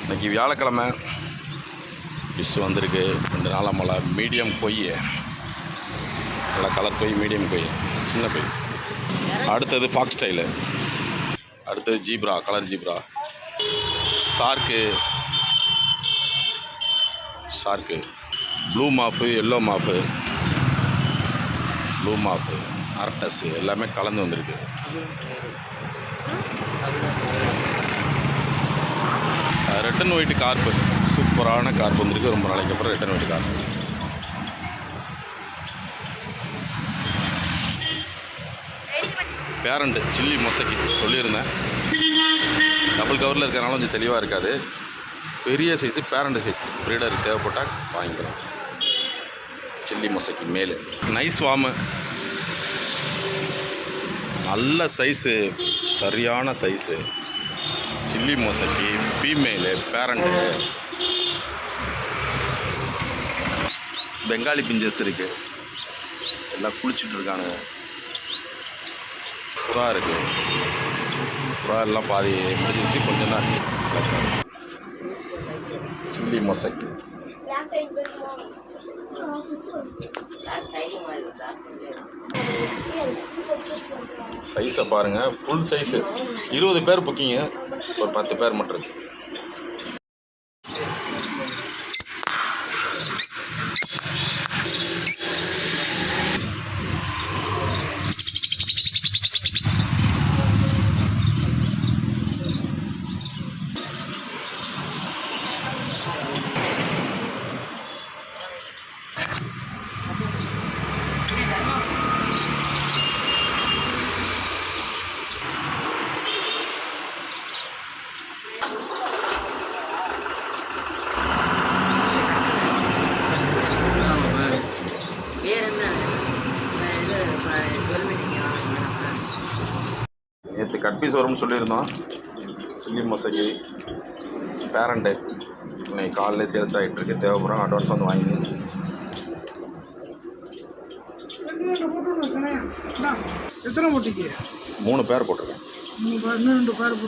இன்றைக்கி வியாழக்கிழமை ஃபிஷ் வந்திருக்கு. 2 நாளாக மழை. மீடியம் கொய், நல்லா கலர் கொய், மீடியம் கொய், சின்ன கொய். அடுத்தது ஃபாக்ஸ் ஸ்டைலு, அடுத்தது zebra, colour zebra, shark, blue morph, yellow morph, blue morph, அரட்டஸு எல்லாமே கலந்து வந்திருக்கு. ரெட் அண்ட் ஒயிட் கார்ப்பு, சூப்பரான கார்ப்பு வந்திருக்கு. ரொம்ப நாளைக்கு அப்புறம் red and white carp. Parent chilli mosaic சொல்லியிருந்தேன். டபுள் கவரில் இருக்கிறனால கொஞ்சம் தெளிவாக இருக்காது. பெரிய சைஸு பேரண்ட் சைஸு ப்ரீடர் தேவைப்பட்டால் வாங்கிக்கிறோம். சில்லி மொசைக்கு மேலு நைஸ் வாமு, நல்ல சைஸு, சரியான size. Chilli mosaic female parent. Bengali finches இருக்குது, எல்லாம் குளிச்சுட்டு இருக்கானுங்க. புறா இருக்குது, புறா எல்லாம் பாதி முடிஞ்சிச்சு, கொஞ்சம் தான் சில்லி மொசைக்கு. சைஸை பாருங்கள், ஃபுல் சைஸு. 20 பேர் புக்கிங்கு, ஒரு 10 பேர் மட்டும் இருக்கு. நேற்று கட் பீஸ் வரும்னு சொல்லியிருந்தோம். சில்லி மொசைக்கு பேரண்ட்டு இன்னைக்கு காலையில் சேல்ஸ் ஆகிட்டுருக்கு. தேவைப்படுறோம், அட்வான்ஸ் வந்து வாங்கி. எத்தனை போட்டிக்கு? 3 பேர் போட்டிருக்கேன். 2 பேர்